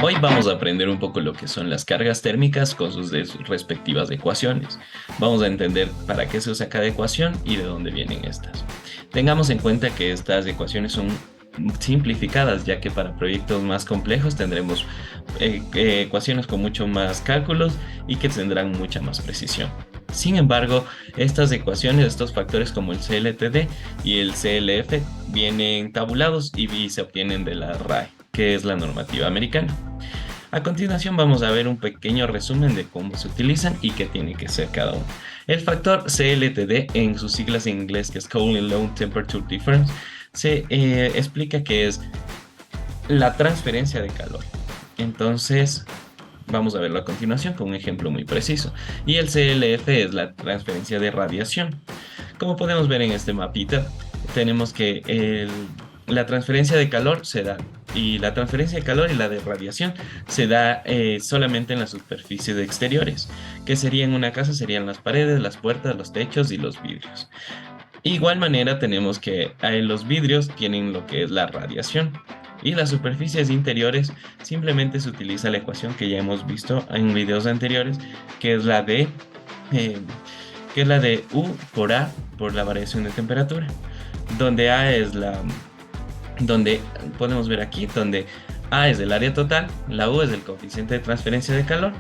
Hoy vamos a aprender un poco lo que son las cargas térmicas con sus respectivas ecuaciones. Vamos a entender para qué se usa cada ecuación y de dónde vienen estas. Tengamos en cuenta que estas ecuaciones son simplificadas, ya que para proyectos más complejos tendremos ecuaciones con mucho más cálculos y que tendrán mucha más precisión. Sin embargo, estas ecuaciones, estos factores como el CLTD y el CLF vienen tabulados y se obtienen de la RAE, que es la normativa americana. A continuación vamos a ver un pequeño resumen de cómo se utilizan y qué tiene que ser cada uno. El factor CLTD, en sus siglas en inglés, que es Cold and Low Temperature Difference, se explica que es la transferencia de calor. Entonces, vamos a verlo a continuación con un ejemplo muy preciso. Y el CLF es la transferencia de radiación. Como podemos ver en este mapita, tenemos que la transferencia de calor se da, y la transferencia de calor y la de radiación se da solamente en las superficies exteriores, que sería en una casa, serían las paredes, las puertas, los techos y los vidrios. Igual manera tenemos que los vidrios tienen lo que es la radiación. Y las superficies interiores simplemente se utiliza la ecuación que ya hemos visto en videos anteriores, que es la de eh, U por A por la variación de temperatura, donde A es donde podemos ver aquí, donde A es el área total, la U es el coeficiente de transferencia de calor.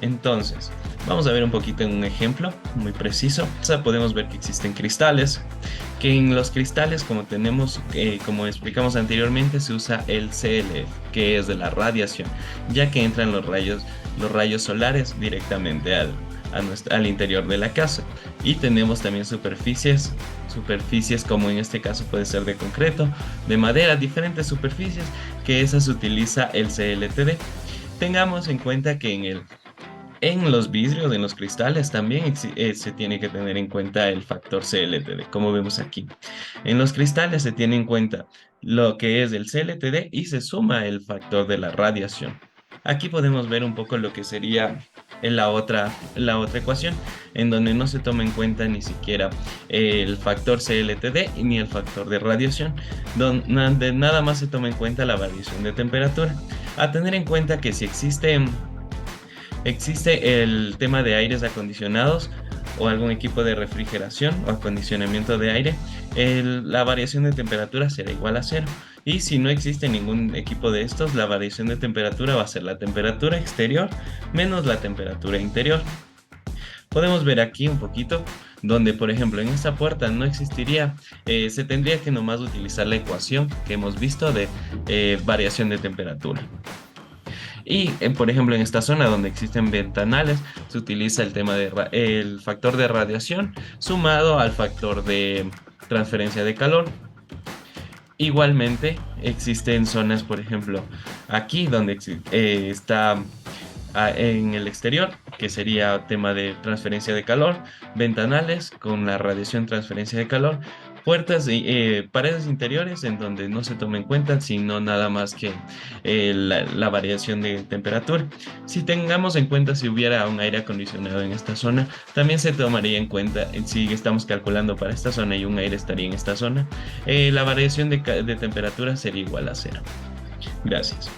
Entonces, vamos a ver un poquito en un ejemplo muy preciso. O sea, podemos ver que existen cristales, que en los cristales, como explicamos anteriormente, se usa el CLF, que es de la radiación, ya que entran los rayos solares directamente al interior de la casa. Y tenemos también superficies como en este caso puede ser de concreto, de madera, diferentes superficies, que esas utiliza el CLTD. Tengamos en cuenta que en los vidrios, en los cristales, también se tiene que tener en cuenta el factor CLTD, como vemos aquí. En los cristales se tiene en cuenta lo que es el CLTD y se suma el factor de la radiación. Aquí podemos ver un poco lo que sería la otra ecuación, en donde no se toma en cuenta ni siquiera el factor CLTD ni el factor de radiación, donde nada más se toma en cuenta la variación de temperatura. A tener en cuenta que si existe el tema de aires acondicionados o algún equipo de refrigeración o acondicionamiento de aire, la variación de temperatura será igual a cero. Y si no existe ningún equipo de estos, la variación de temperatura va a ser la temperatura exterior menos la temperatura interior. Podemos ver aquí un poquito donde, por ejemplo, en esta puerta no existiría, se tendría que nomás utilizar la ecuación que hemos visto de variación de temperatura. Y, por ejemplo, en esta zona donde existen ventanales, se utiliza el factor de radiación sumado al factor de transferencia de calor. Igualmente, existen zonas, por ejemplo, aquí donde está en el exterior, que sería tema de transferencia de calor, ventanales con la radiación transferencia de calor, puertas y paredes interiores en donde no se toma en cuenta sino nada más que la variación de temperatura. Si tengamos en cuenta si hubiera un aire acondicionado en esta zona, también se tomaría en cuenta, si estamos calculando para esta zona y un aire estaría en esta zona, la variación de temperatura sería igual a cero. Gracias.